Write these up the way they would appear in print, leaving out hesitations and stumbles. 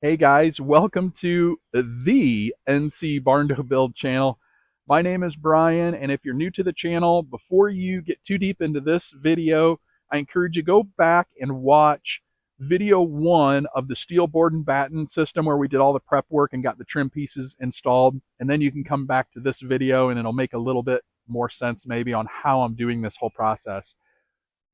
Hey guys, welcome to the NC Barn to Build channel. My name is Brian, and if you're new to the channel, before you get too deep into this video, I encourage you to go back and watch video 1 of the steel board and batten system where we did all the prep work and got the trim pieces installed, and then you can come back to this video and it'll make a little bit more sense maybe on how I'm doing this whole process.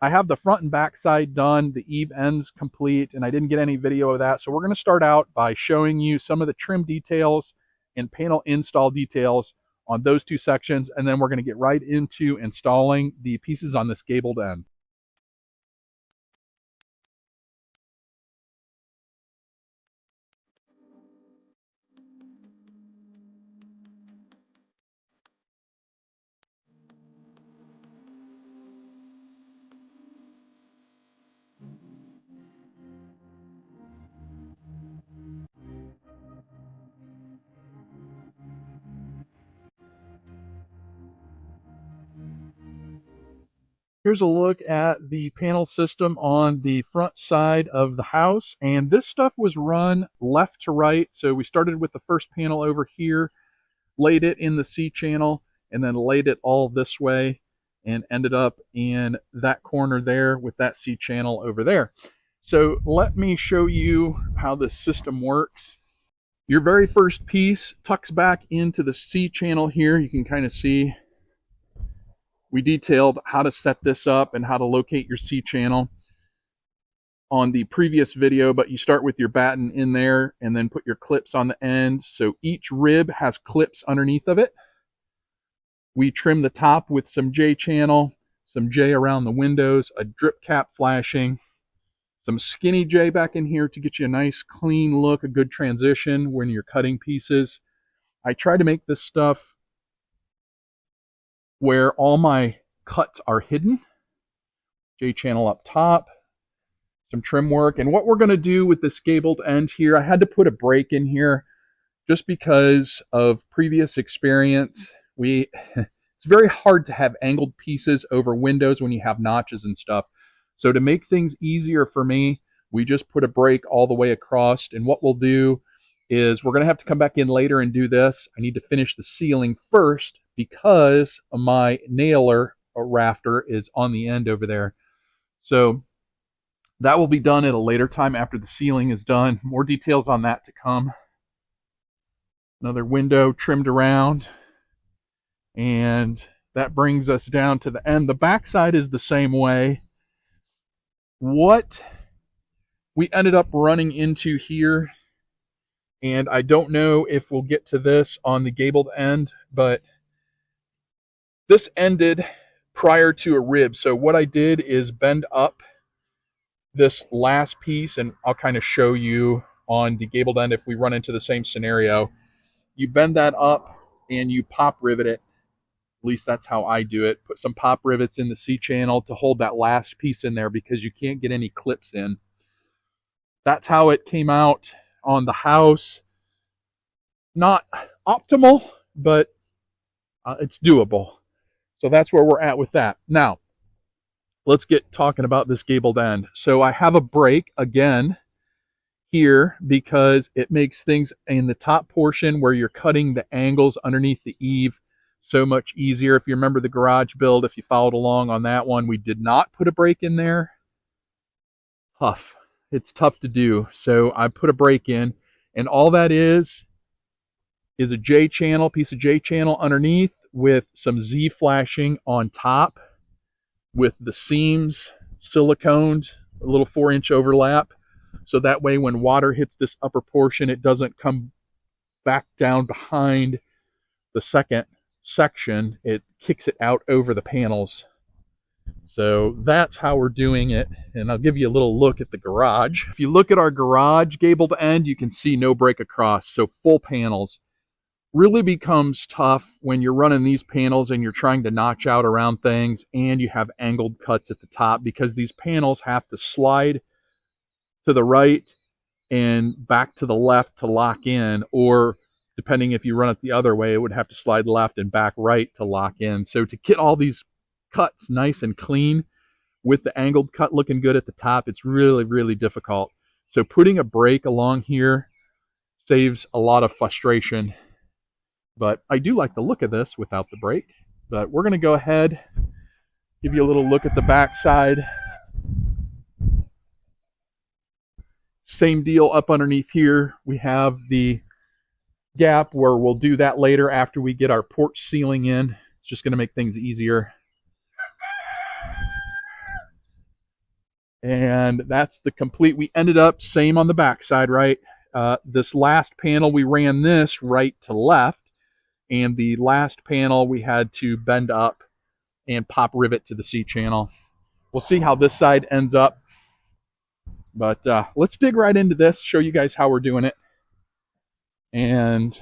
I have the front and back side done, the eave ends complete, and I didn't get any video of that. So we're going to start out by showing you some of the trim details and panel install details on those two sections, and then we're going to get right into installing the pieces on this gabled end. Here's a look at the panel system on the front side of the house, and this stuff was run left to right. So we started with the first panel over here, laid it in the C channel, and then laid it all this way and ended up in that corner there with that C channel over there. So let me show you how this system works. Your very first piece tucks back into the C channel here. You can kind of see we detailed how to set this up and how to locate your C channel on the previous video, but you start with your batten in there and then put your clips on the end. So each rib has clips underneath of it. We trim the top with some J channel, some J around the windows, a drip cap flashing, some skinny J back in here to get you a nice clean look, a good transition when you're cutting pieces. I try to make this stuff where all my cuts are hidden. J channel up top, some trim work. And what we're going to do with this gabled end here, I had to put a break in here just because of previous experience. It's very hard to have angled pieces over windows when you have notches and stuff. So to make things easier for me, we just put a break all the way across. And what we'll do is we're going to have to come back in later and do this. I need to finish the ceiling first because my nailer rafter is on the end over there. So that will be done at a later time after the ceiling is done. More details on that to come. Another window trimmed around. And that brings us down to the end. The back side is the same way. What we ended up running into here, and I don't know if we'll get to this on the gabled end, but this ended prior to a rib. So what I did is bend up this last piece, and I'll kind of show you on the gabled end if we run into the same scenario. You bend that up and you pop rivet it. At least that's how I do it. Put some pop rivets in the C channel to hold that last piece in there because you can't get any clips in. That's how it came out on the house. Not optimal, but it's doable. So that's where we're at with that. Now, let's get talking about this gabled end. So I have a break again here because it makes things in the top portion where you're cutting the angles underneath the eave so much easier. If you remember the garage build, if you followed along on that one, we did not put a break in there. Tough. It's tough to do. So I put a break in, and all that is a J channel, piece of J channel underneath with some Z flashing on top with the seams siliconed, a little 4-inch overlap. So that way when water hits this upper portion, it doesn't come back down behind the second section. It kicks it out over the panels. So that's how we're doing it. And I'll give you a little look at the garage. If you look at our garage gabled end, you can see no break across. So full panels. Really becomes tough when you're running these panels and you're trying to notch out around things and you have angled cuts at the top because these panels have to slide to the right and back to the left to lock in, or depending if you run it the other way, it would have to slide left and back right to lock in. So to get all these cuts nice and clean with the angled cut looking good at the top, it's really, really difficult. So putting a break along here Saves a lot of frustration. But I do like the look of this without the brake. But we're going to go ahead, give you a little look at the back side. Same deal up underneath here. We have the gap where we'll do that later after we get our porch ceiling in. It's just going to make things easier. And that's the complete. We ended up same on the back side, right? This last panel, we ran this right to left. And the last panel, we had to bend up and pop rivet to the C-channel. We'll see how this side ends up. But let's dig right into this, show you guys how we're doing it. And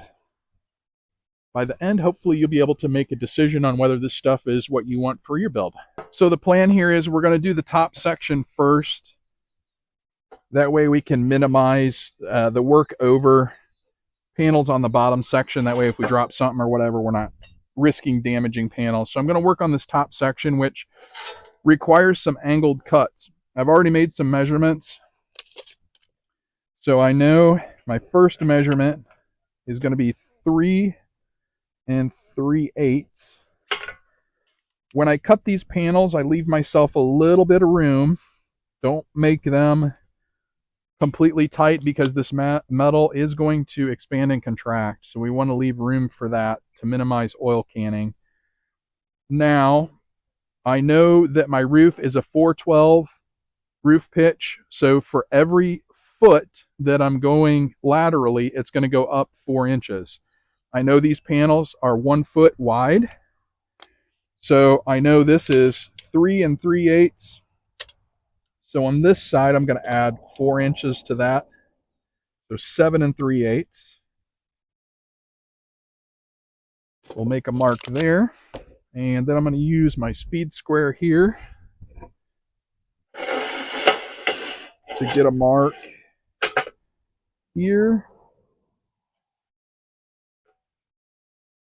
by the end, hopefully you'll be able to make a decision on whether this stuff is what you want for your build. So the plan here is we're going to do the top section first. That way we can minimize the work over panels on the bottom section. That way if we drop something or whatever, we're not risking damaging panels. So I'm going to work on this top section, which requires some angled cuts. I've already made some measurements. So I know my first measurement is going to be 3 3/8. When I cut these panels, I leave myself a little bit of room. Don't make them completely tight because this metal is going to expand and contract. So we want to leave room for that to minimize oil canning. Now, I know that my roof is a 412 roof pitch. So for every foot that I'm going laterally, it's going to go up 4 inches. I know these panels are 1 foot wide. So I know this is 3 3/8. So on this side, I'm going to add 4 inches to that. So 7 3/8. We'll make a mark there. And then I'm going to use my speed square here to get a mark here.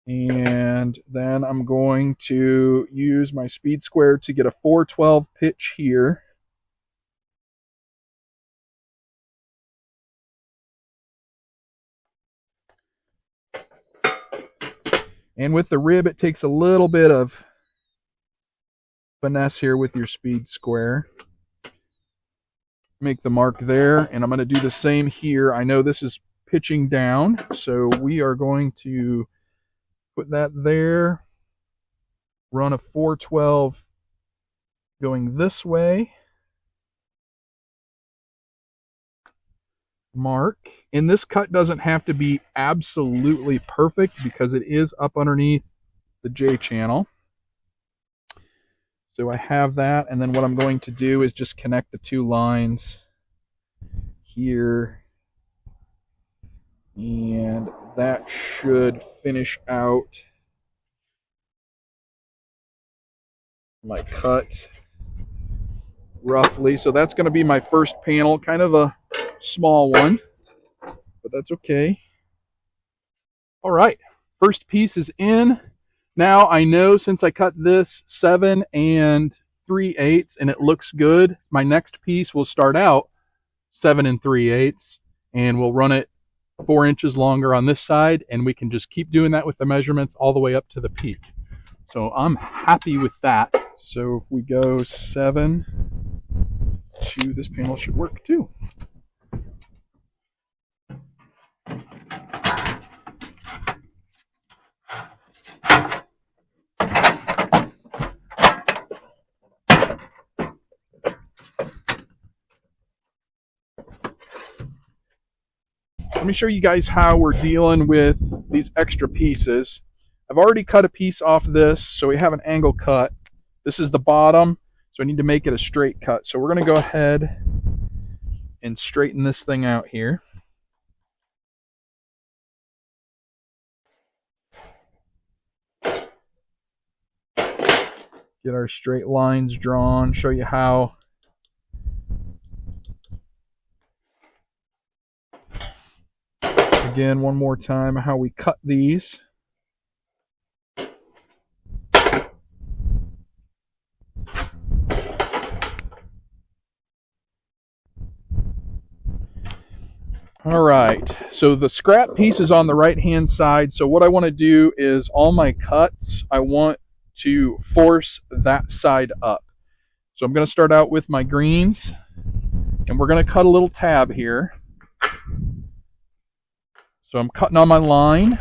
And then I'm going to use my speed square to get a 412 pitch here. And with the rib, it takes a little bit of finesse here with your speed square. Make the mark there, and I'm going to do the same here. I know this is pitching down, so we are going to put that there. Run a 412 going this way. Mark. And this cut doesn't have to be absolutely perfect because it is up underneath the J channel. So I have that, and then what I'm going to do is just connect the 2 lines here. And that should finish out my cut roughly. So that's going to be my first panel, kind of a small one, but that's okay. All right, first piece is in. Now I know since I cut this 7 3/8 and it looks good, my next piece will start out 7 3/8 and we'll run it 4 inches longer on this side, and we can just keep doing that with the measurements all the way up to the peak. So I'm happy with that. So if we go 7 2, this panel should work too. Let me show you guys how we're dealing with these extra pieces. I've already cut a piece off this, so we have an angle cut. This is the bottom, so I need to make it a straight cut. So we're going to go ahead and straighten this thing out here. Get our straight lines drawn, show you how again, one more time, how we cut these. All right, so the scrap piece is on the right hand side. So what I want to do is all my cuts, I want to force that side up. So I'm going to start out with my greens, and we're going to cut a little tab here. So I'm cutting on my line,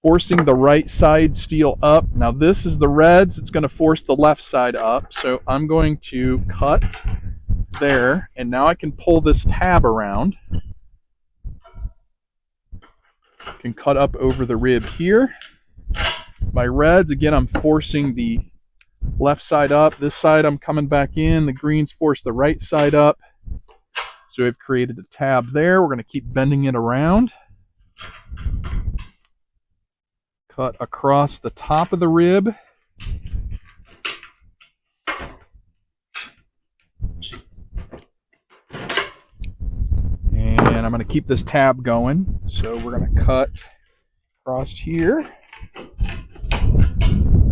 forcing the right side steel up. Now this is the reds, it's going to force the left side up. So I'm going to cut there, and now I can pull this tab around. I can cut up over the rib here. My reds, again, I'm forcing the left side up. This side I'm coming back in. The greens force the right side up. So I've created a tab there. We're going to keep bending it around. Cut across the top of the rib. And I'm going to keep this tab going. So we're going to cut across here.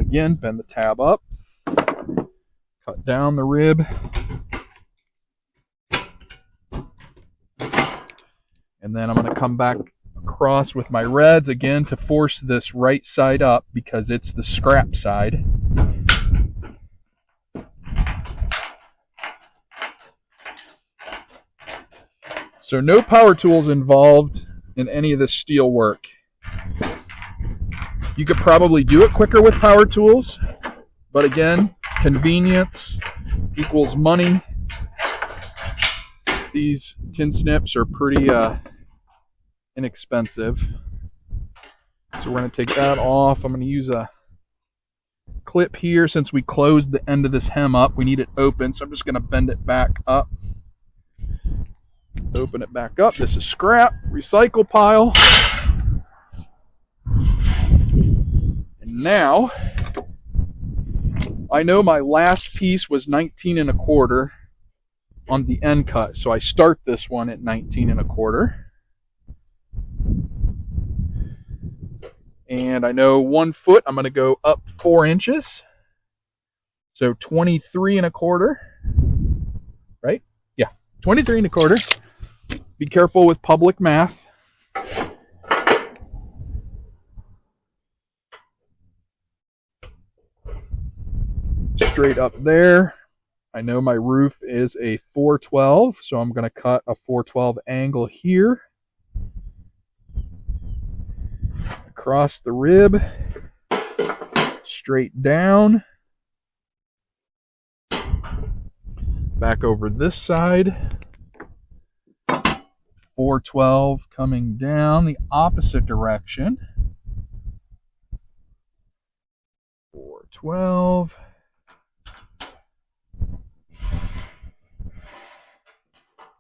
Again, bend the tab up. Cut down the rib. And then I'm going to come back across with my reds again to force this right side up because it's the scrap side. So no power tools involved in any of this steel work. You could probably do it quicker with power tools, but again, convenience equals money. These tin snips are pretty inexpensive. So we're going to take that off. I'm going to use a clip here. Since we closed the end of this hem up, we need it open, so I'm just going to bend it back up. Open it back up. This is scrap, recycle pile. And now, I know my last piece was 19 1/4 on the end cut, so I start this one at 19 1/4. And I know 1 foot, I'm going to go up 4 inches. So 23 1/4, right? Yeah, 23 1/4. Be careful with public math. Straight up there. I know my roof is a 412, so I'm going to cut a 412 angle here. Across the rib. Straight down. Back over this side. 412 coming down the opposite direction. 412.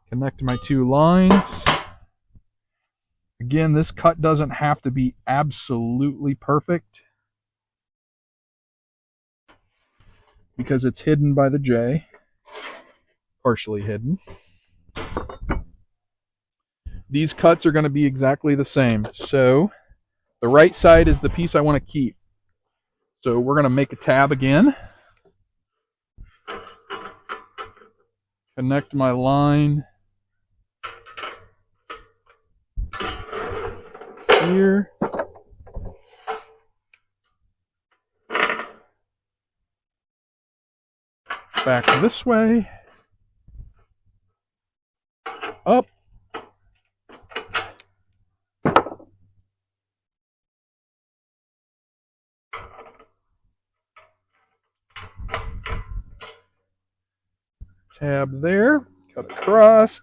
Connect my two lines. Again, this cut doesn't have to be absolutely perfect because it's hidden by the J, partially hidden. These cuts are going to be exactly the same. So the right side is the piece I want to keep. So we're going to make a tab again. Connect my line here. Back this way. Up. Tab there, cut across.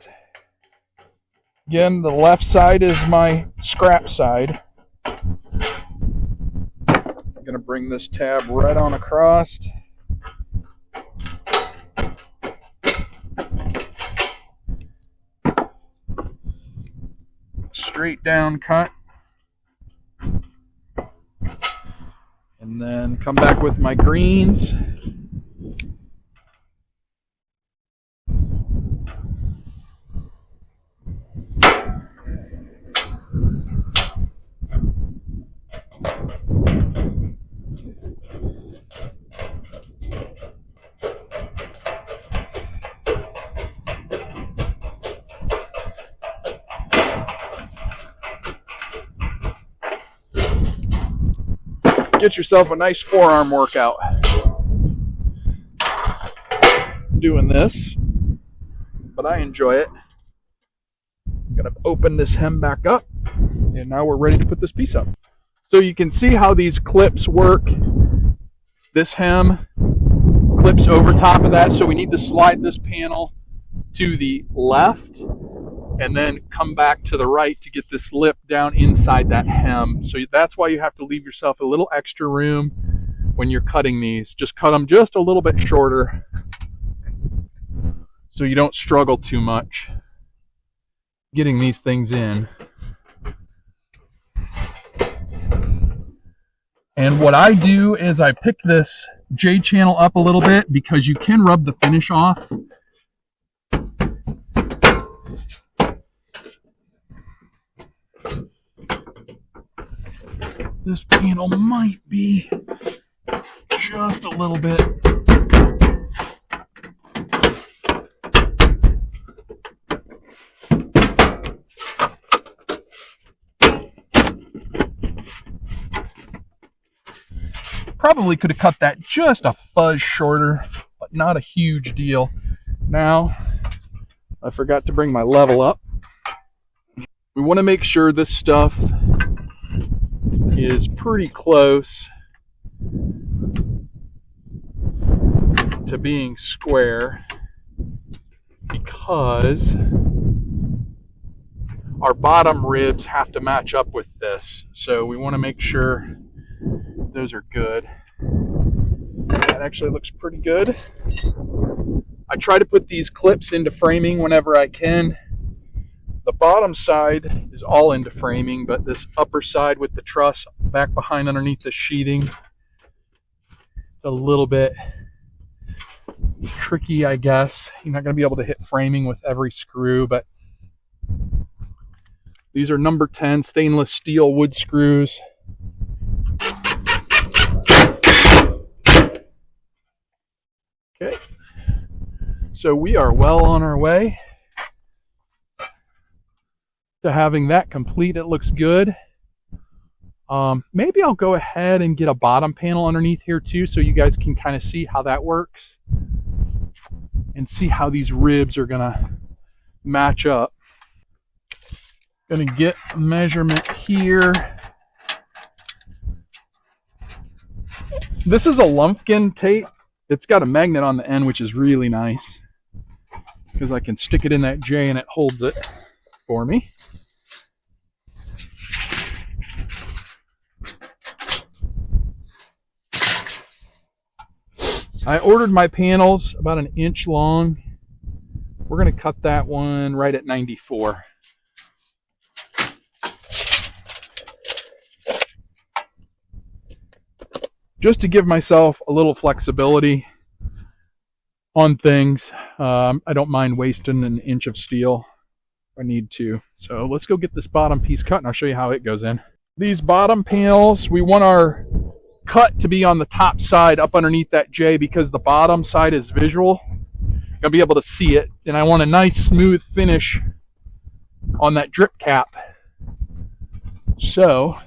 Again, the left side is my scrap side. I'm going to bring this tab right on across. Straight down cut. And then come back with my greens. Get yourself a nice forearm workout doing this, but I enjoy it. I'm gonna open this hem back up, and now we're ready to put this piece up. So you can see how these clips work. This hem clips over top of that, so we need to slide this panel to the left and then come back to the right to get this lip down inside that hem. So that's why you have to leave yourself a little extra room when you're cutting these. Just cut them just a little bit shorter so you don't struggle too much getting these things in. And what I do is I pick this J channel up a little bit because you can rub the finish off. This panel might be just a little bit probably could have cut that just a fuzz shorter, but not a huge deal. Now, I forgot to bring my level up. We want to make sure this stuff is pretty close to being square because our bottom ribs have to match up with this. So we want to make sure those are good. That actually looks pretty good. I try to put these clips into framing whenever I can. The bottom side is all into framing, but this upper side with the truss back behind underneath the sheathing, it's a little bit tricky, I guess. You're not going to be able to hit framing with every screw, but these are number 10 stainless steel wood screws. Okay, so we are well on our way to having that complete. It looks good. Maybe I'll go ahead and get a bottom panel underneath here too, so you guys can kind of see how that works and see how these ribs are gonna match up. Gonna get a measurement here. This is a lumpkin tape. It's got a magnet on the end, which is really nice because I can stick it in that J and it holds it for me. I ordered my panels about 1 inch long. We're going to cut that one right at 94. Just to give myself a little flexibility on things. I don't mind wasting 1 inch of steel if I need to. So let's go get this bottom piece cut and I'll show you how it goes in. These bottom panels, we want our cut to be on the top side up underneath that J because the bottom side is visual. You're gonna be able to see it, and I want a nice smooth finish on that drip cap. So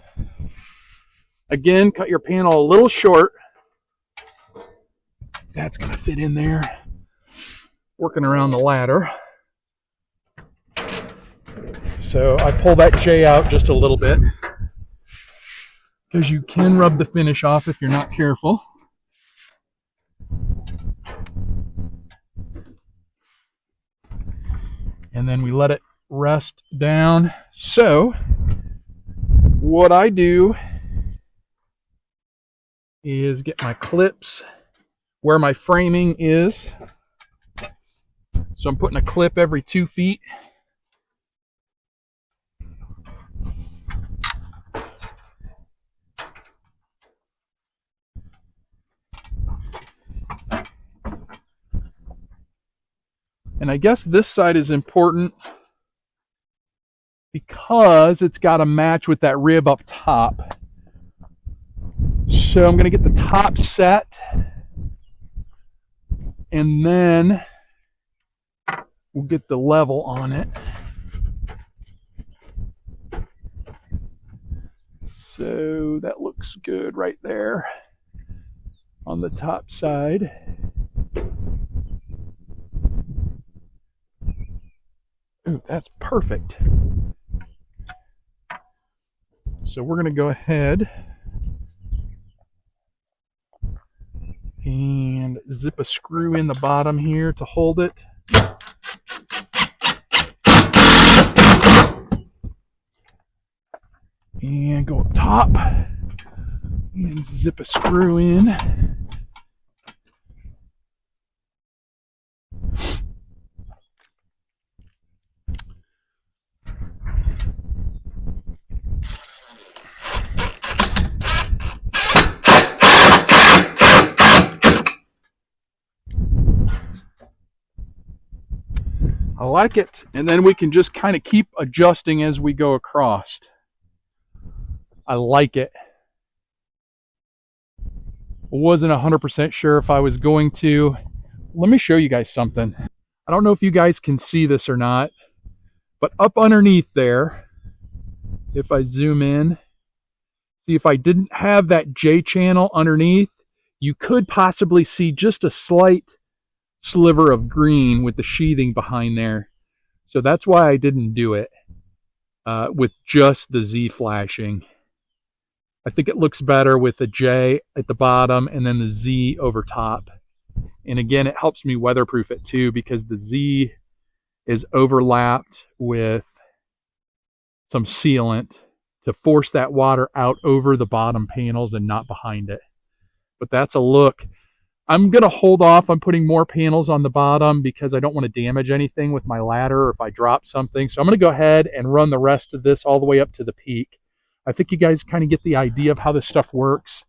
again, cut your panel a little short. That's gonna fit in there. Working around the ladder. So I pull that J out just a little bit because you can rub the finish off if you're not careful. And then we let it rest down. So what I do is get my clips where my framing is. So I'm putting a clip every 2 feet. And I guess this side is important because it's got to match with that rib up top. So I'm going to get the top set, and then we'll get the level on it. So that looks good right there on the top side. Ooh, that's perfect. So we're going to go ahead and zip a screw in the bottom here to hold it. And go up top and zip a screw in. I like it. And then we can just kind of keep adjusting as we go across. I like it. I wasn't 100% sure if I was going to. Let me show you guys something. I don't know if you guys can see this or not, but up underneath there, if I zoom in, see if I didn't have that J channel underneath, you could possibly see just a slight sliver of green with the sheathing behind there. So that's why I didn't do it with just the Z flashing. I think it looks better with the J at the bottom and then the Z over top. And again, it helps me weatherproof it too, because the Z is overlapped with some sealant to force that water out over the bottom panels and not behind it. But that's a look. I'm going to hold off on putting more panels on the bottom because I don't want to damage anything with my ladder or if I drop something. So I'm going to go ahead and run the rest of this all the way up to the peak. I think you guys kind of get the idea of how this stuff works.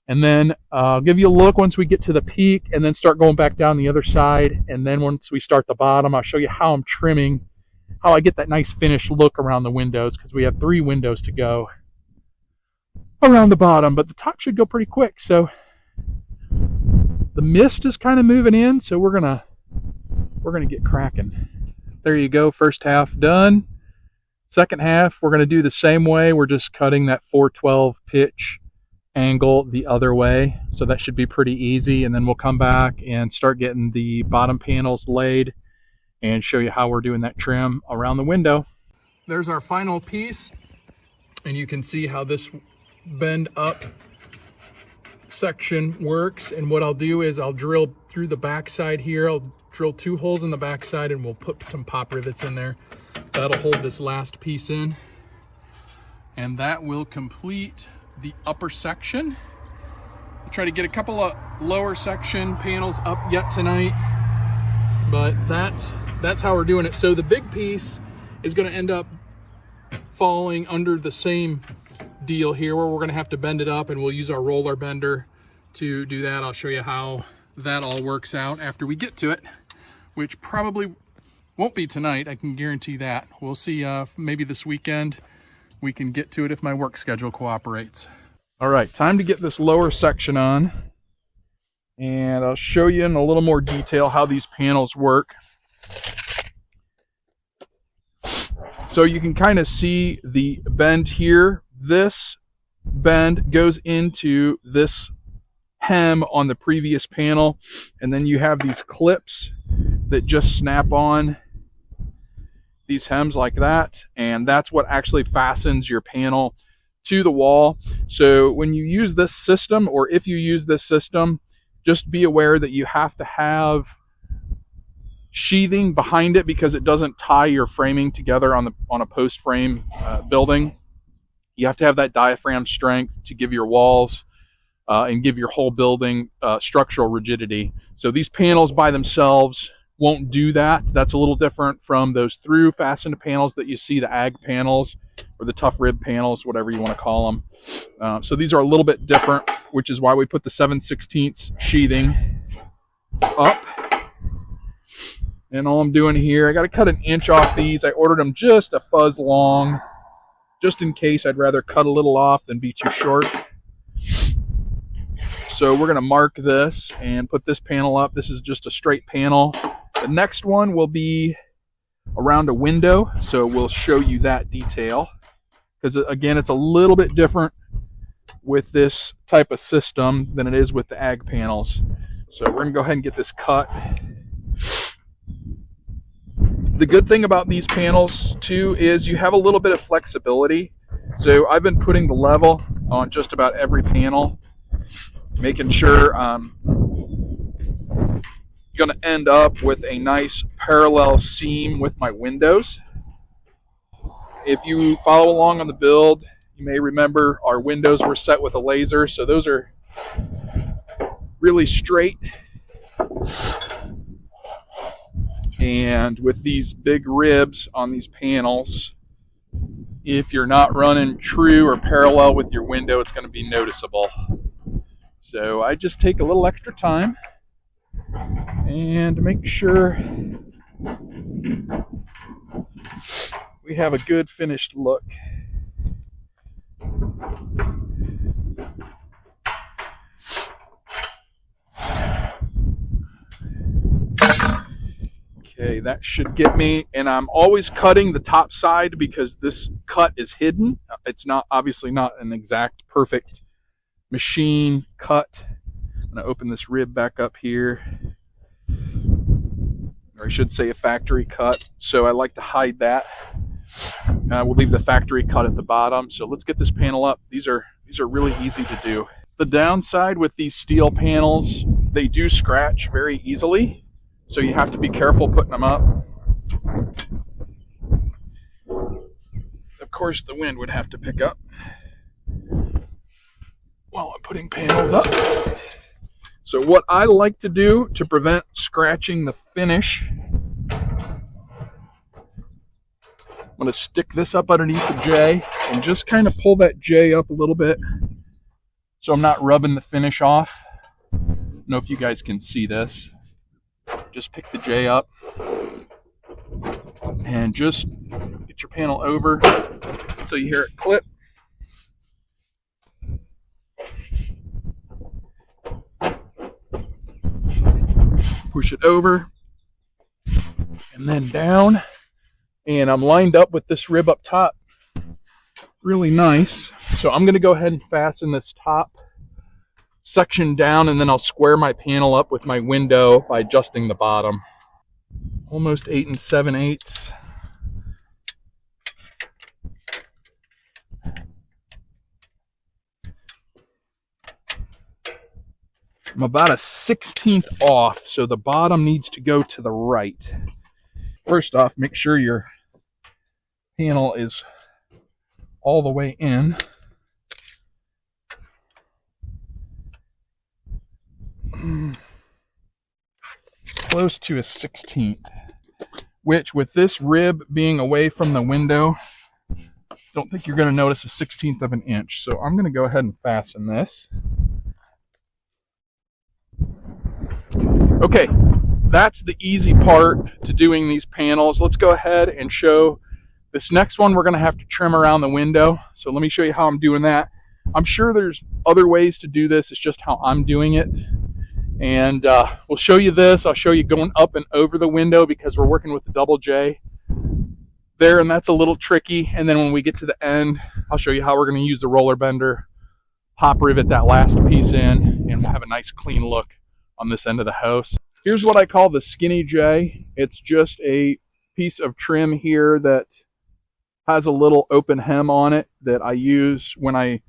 And then I'll give you a look once we get to the peak and then start going back down the other side. And then once we start the bottom, I'll show you how I'm trimming, how I get that nice finished look around the windows, because we have 3 windows to go around the bottom, but the top should go pretty quick. So the mist is kind of moving in, so we're gonna get cracking. There you go, first half done. Second half, we're gonna do the same way. We're just cutting that 412 pitch angle the other way, so that should be pretty easy. And then we'll come back and start getting the bottom panels laid and show you how we're doing that trim around the window. There's our final piece, and you can see how this bend up section works. And what I'll do is I'll drill through the backside here. I'll drill 2 holes in the backside and we'll put some pop rivets in there. That'll hold this last piece in. And that will complete the upper section. I'll try to get a couple of lower section panels up yet tonight, but that's how we're doing it. So the big piece is going to end up falling under the same deal here, where we're going to have to bend it up, and we'll use our roller bender to do that. I'll show you how that all works out after we get to it, which probably won't be tonight. I can guarantee that. We'll see. Maybe this weekend we can get to it if my work schedule cooperates. All right, time to get this lower section on, and I'll show you in a little more detail how these panels work. So you can kind of see the bend here. This bend goes into this hem on the previous panel, and then you have these clips that just snap on these hems like that, and that's what actually fastens your panel to the wall. So when you use this system, or if you use this system, just be aware that you have to have sheathing behind it, because it doesn't tie your framing together on a post frame building. You have to have that diaphragm strength to give your walls and give your whole building structural rigidity. So these panels by themselves won't do that. That's a little different from those through fastened panels that you see, the ag panels or the tough rib panels, whatever you want to call them. So these are a little bit different, which is why we put the 7/16 sheathing up. And all I'm doing here, I got to cut 1 inch off these. I ordered them just a fuzz long, just in case. I'd rather cut a little off than be too short. So we're going to mark this and put this panel up. This is just a straight panel. The next one will be around a window, so we'll show you that detail, because again, it's a little bit different with this type of system than it is with the ag panels. So we're gonna go ahead and get this cut. The good thing about these panels too is you have a little bit of flexibility. So I've been putting the level on just about every panel, making sure I'm going to end up with a nice parallel seam with my windows. If you follow along on the build, you may remember our windows were set with a laser, so those are really straight. And with these big ribs on these panels, if you're not running true or parallel with your window, it's going to be noticeable. So I just take a little extra time and make sure we have a good finished look. Okay, that should get me, and I'm always cutting the top side because this cut is hidden. It's not obviously not an exact perfect machine cut. I'm going to open this rib back up here, or I should say a factory cut. So I like to hide that. We'll leave the factory cut at the bottom. So let's get this panel up. These are really easy to do. The downside with these steel panels, they do scratch very easily. So you have to be careful putting them up. Of course, the wind would have to pick up while I'm putting panels up. So what I like to do to prevent scratching the finish, I'm going to stick this up underneath the J and just kind of pull that J up a little bit so I'm not rubbing the finish off. I don't know if you guys can see this. Just pick the J up and just get your panel over so you hear it clip. Push it over and then down, and I'm lined up with this rib up top. Really nice. So I'm going to go ahead and fasten this top section down, and then I'll square my panel up with my window by adjusting the bottom. Almost 8 7/8. I'm about a 1/16 off, so the bottom needs to go to the right. First off, make sure your panel is all the way in. Close to a 1/16, which with this rib being away from the window, don't think you're going to notice a 1/16 of an inch. So I'm going to go ahead and fasten this. Okay, that's the easy part to doing these panels. Let's go ahead and show this next one. We're going to have to trim around the window. So let me show you how I'm doing that. I'm sure there's other ways to do this. It's just how I'm doing it. And we'll show you this. I'll show you going up and over the window because we're working with the double J there, and that's a little tricky. And then when we get to the end, I'll show you how we're going to use the roller bender, pop rivet that last piece in, and we'll have a nice clean look on this end of the house. Here's what I call the skinny J. It's just a piece of trim here that has a little open hem on it that I use when I'm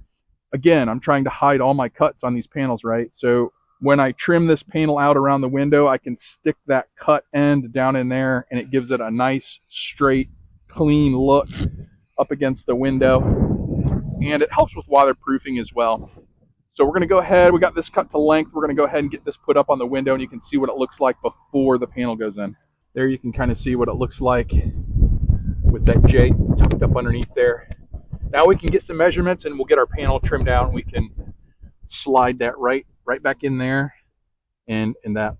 trying to hide all my cuts on these panels, right? So when I trim this panel out around the window, I can stick that cut end down in there, and it gives it a nice, straight, clean look up against the window. And it helps with waterproofing as well. So we're going to go ahead, we got this cut to length, we're going to go ahead and get this put up on the window, and you can see what it looks like before the panel goes in. There you can kind of see what it looks like with that J tucked up underneath there. Now we can get some measurements and we'll get our panel trimmed out. We can slide that right back in there, and that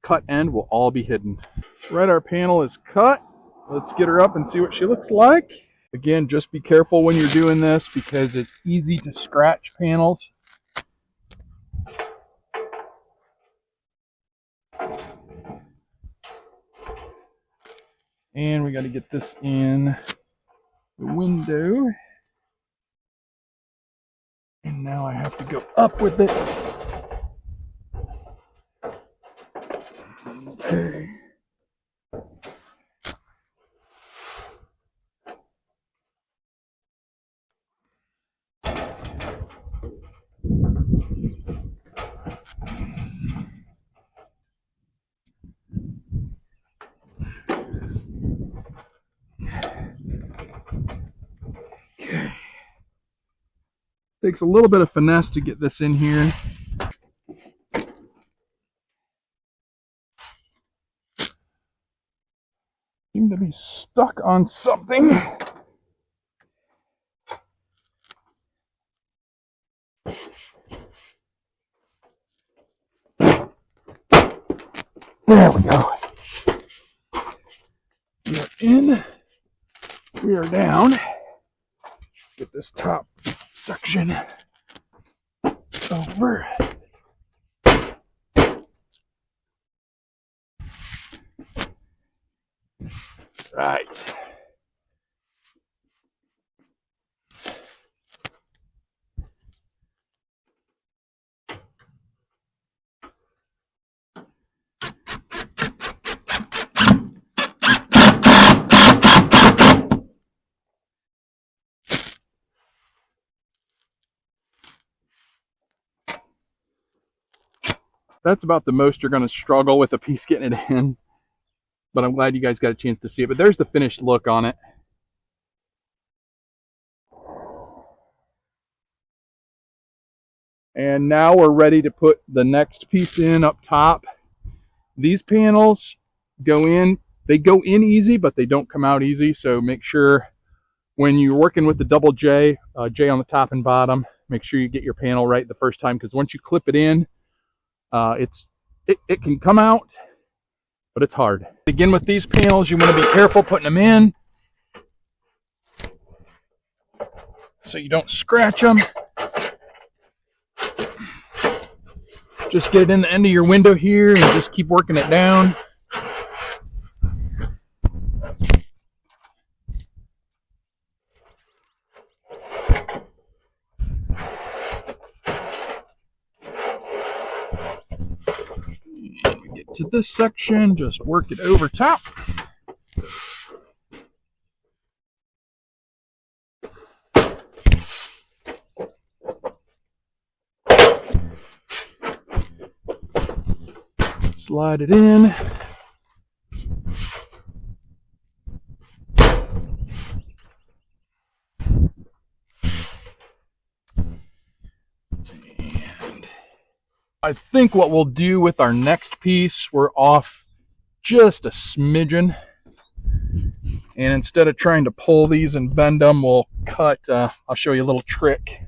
cut end will all be hidden. Right, our panel is cut. Let's get her up and see what she looks like. Again, just be careful when you're doing this because it's easy to scratch panels. And we got to get this in the window. And now I have to go up with it. Okay. Okay. Takes a little bit of finesse to get this in here. Seem to be stuck on something. There we go. We are in. We are down. Let's get this top section over. Right. That's about the most you're going to struggle with a piece getting it in. But I'm glad you guys got a chance to see it. But there's the finished look on it. And now we're ready to put the next piece in up top. These panels go in. They go in easy, but they don't come out easy. So make sure when you're working with the double J, J on the top and bottom, make sure you get your panel right the first time. Because once you clip it in, it can come out, but it's hard. Again, with these panels, you want to be careful putting them in so you don't scratch them. Just get it in the end of your window here and just keep working it down. And we get to this section, just work it over top. Slide it in. And I think what we'll do with our next piece, we're off just a smidgen. And instead of trying to pull these and bend them, we'll cut, I'll show you a little trick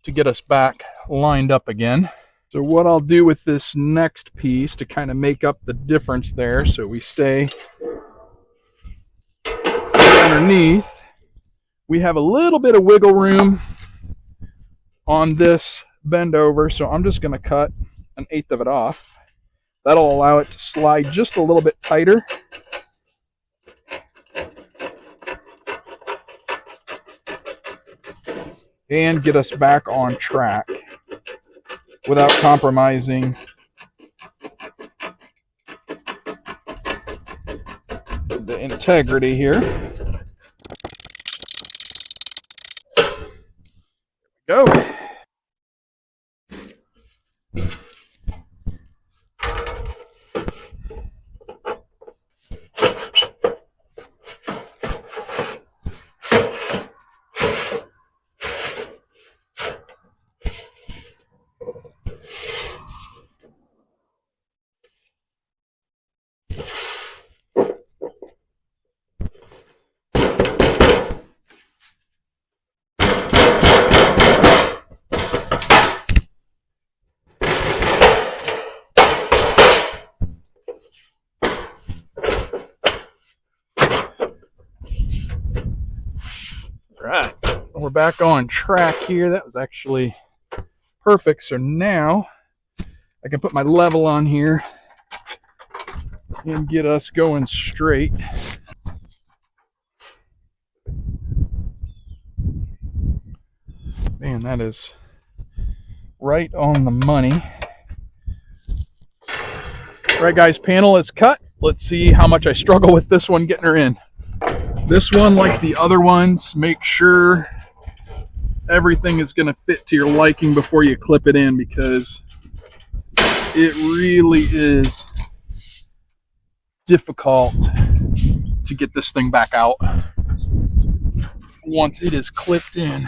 to get us back lined up again. So what I'll do with this next piece to kind of make up the difference there, so we stay underneath, we have a little bit of wiggle room on this bend over, so I'm just going to cut 1/8 of it off. That'll allow it to slide just a little bit tighter. And get us back on track without compromising the integrity here. There we go. Right, we're back on track here. That was actually perfect. So now I can put my level on here and get us going straight. Man, that is right on the money. All right, guys, panel is cut. Let's see how much I struggle with this one getting her in. This one, like the other ones, make sure everything is going to fit to your liking before you clip it in, because it really is difficult to get this thing back out once it is clipped in.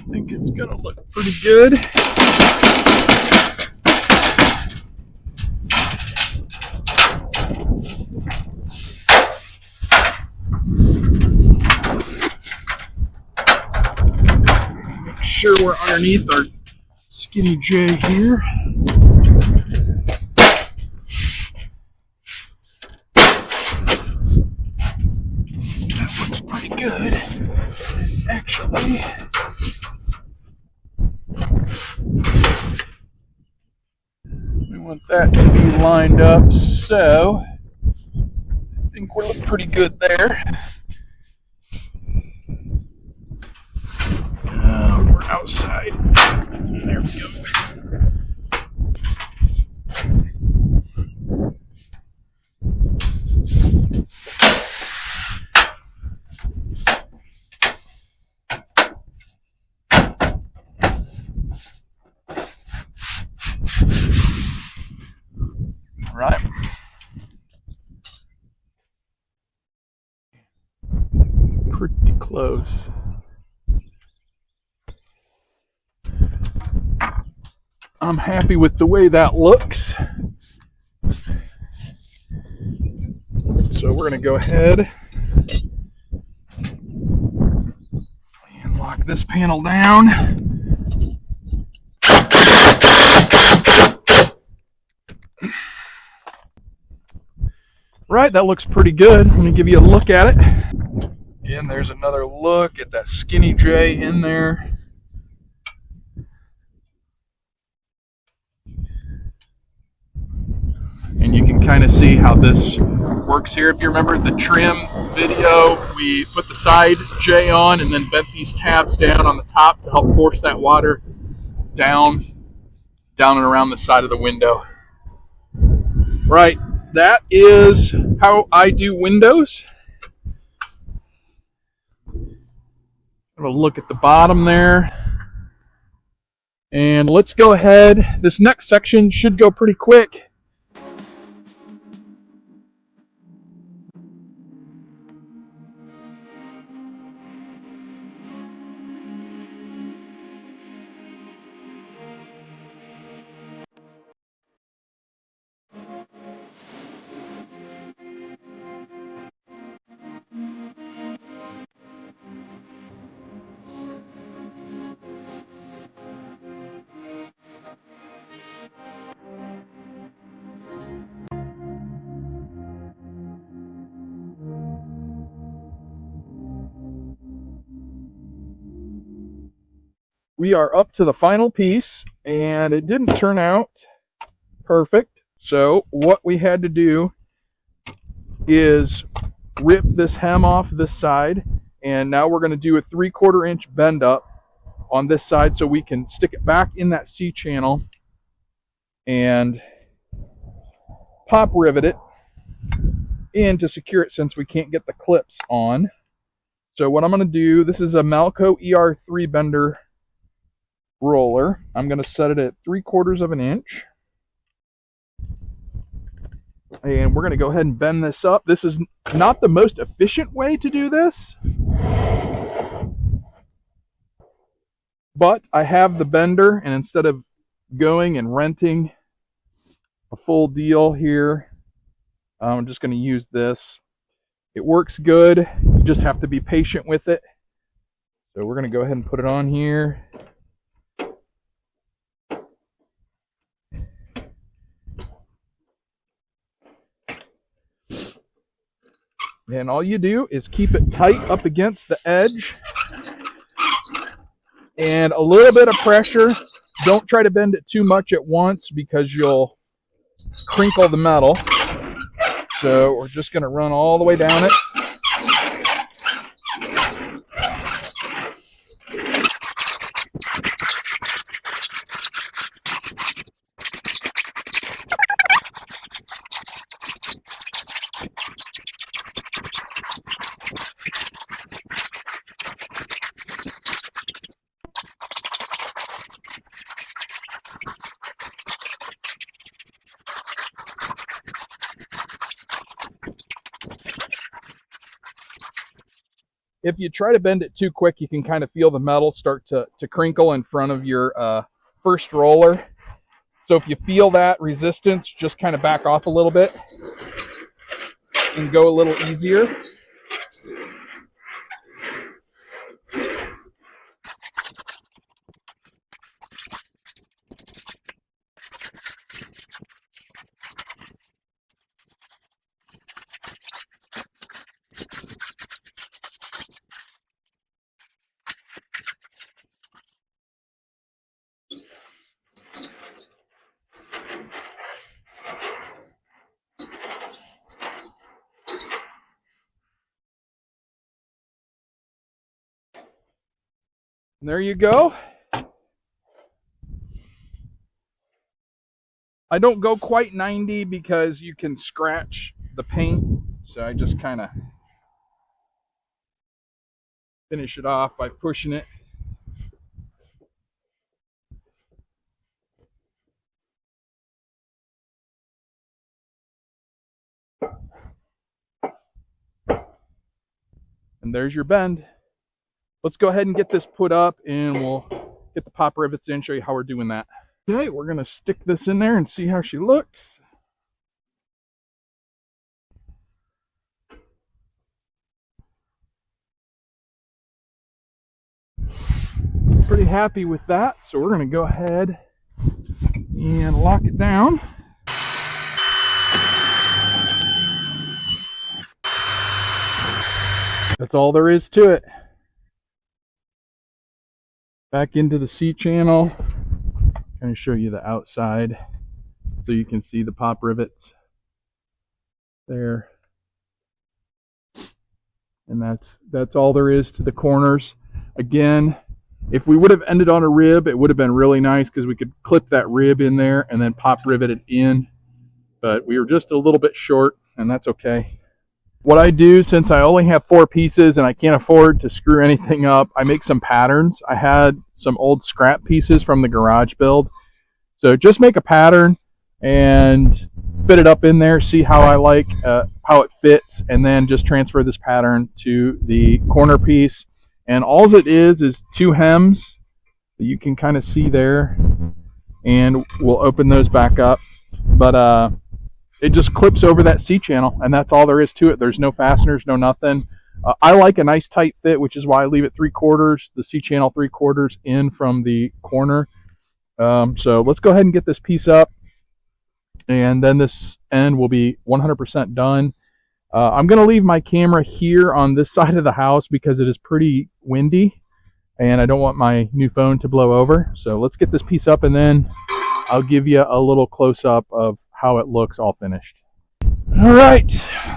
I think it's gonna look pretty good. Make sure we're underneath our skinny J here. That looks pretty good, actually. We want that to be lined up, so I think we look pretty good there. We're outside. There we go. All right. Pretty close. I'm happy with the way that looks. So we're going to go ahead and lock this panel down. Right, that looks pretty good. I'm going to give you a look at it. Again, there's another look at that skinny J in there. And you can kind of see how this works here. If you remember the trim video, we put the side J on and then bent these tabs down on the top to help force that water down and around the side of the window. Right, that is how I do windows. Have a look at the bottom there. And let's go ahead. This next section should go pretty quick. We are up to the final piece, and it didn't turn out perfect. So what we had to do is rip this hem off this side, and now we're going to do a 3/4 inch bend up on this side so we can stick it back in that C channel and pop rivet it in to secure it, since we can't get the clips on. So what I'm going to do, this is a Malco ER3 bender roller. I'm going to set it at 3/4 inch. And we're going to go ahead and bend this up. This is not the most efficient way to do this, but I have the bender, and instead of going and renting a full deal here, I'm just going to use this. It works good. You just have to be patient with it. So we're going to go ahead and put it on here. And all you do is keep it tight up against the edge. and a little bit of pressure. Don't try to bend it too much at once because you'll crinkle the metal. So we're just going to run all the way down it. If you try to bend it too quick, you can kind of feel the metal start to crinkle in front of your first roller. So if you feel that resistance, just kind of back off a little bit and go a little easier. And there you go. I don't go quite 90 because you can scratch the paint. So I just kind of finish it off by pushing it. And there's your bend. Let's go ahead and get this put up and we'll get the pop rivets in, show you how we're doing that. Okay, we're going to stick this in there and see how she looks. Pretty happy with that, so we're going to go ahead and lock it down. That's all there is to it. Back into the C channel. Kind of show you the outside so you can see the pop rivets there. And that's all there is to the corners. Again, if we would have ended on a rib, it would have been really nice because we could clip that rib in there and then pop rivet it in. But we were just a little bit short, and that's okay. What I do, since I only have 4 pieces and I can't afford to screw anything up, I make some patterns. I had some old scrap pieces from the garage build. So just make a pattern and fit it up in there, see how I like how it fits, and then just transfer this pattern to the corner piece. And all it is 2 hems that you can kind of see there, and we'll open those back up. But it just clips over that C channel, and that's all there is to it. There's no fasteners, no nothing. I like a nice tight fit, which is why I leave it 3/4, the C channel 3/4 in from the corner. So let's go ahead and get this piece up, and then this end will be 100% done. I'm going to leave my camera here on this side of the house because it is pretty windy, and I don't want my new phone to blow over. So let's get this piece up, and then I'll give you a little close-up of how it looks all finished. All right,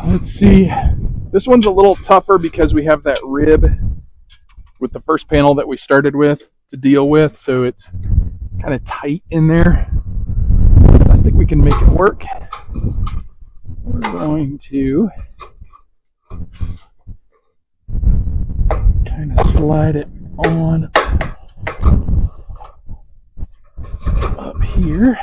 let's see. This one's a little tougher because we have that rib with the first panel that we started with to deal with, so it's kind of tight in there. I think we can make it work. We're going to kind of slide it on up here.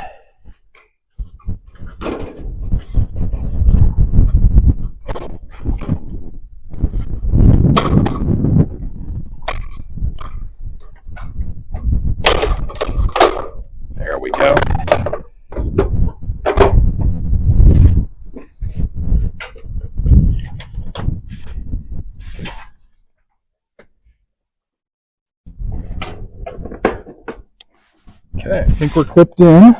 There we go. Okay, I think we're clipped in.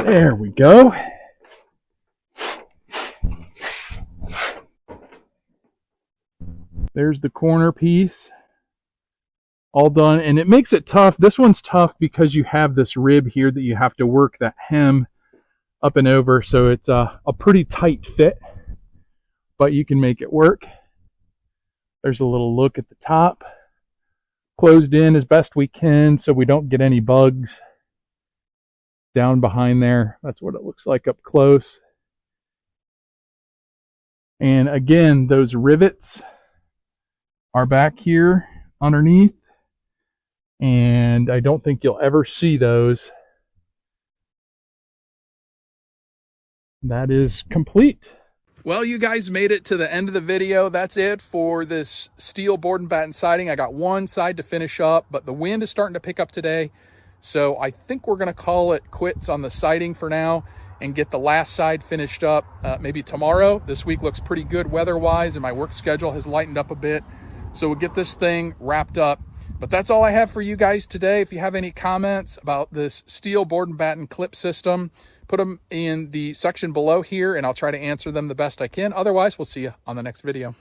There we go. There's the corner piece. All done. And it makes it tough. This one's tough because you have this rib here that you have to work that hem up and over. So it's a pretty tight fit, but you can make it work. There's a little look at the top. Closed in as best we can so we don't get any bugs down behind there. That's what it looks like up close. And again, those rivets are back here underneath, and I don't think you'll ever see those. That is complete. Well, you guys made it to the end of the video. That's it for this steel board and batten siding. I got one side to finish up, but the wind is starting to pick up today. So I think we're gonna call it quits on the siding for now and get the last side finished up maybe tomorrow. This week looks pretty good weather-wise, and my work schedule has lightened up a bit. So we'll get this thing wrapped up. But that's all I have for you guys today. If you have any comments about this steel board and batten clip system, put them in the section below here, and I'll try to answer them the best I can. Otherwise, we'll see you on the next video.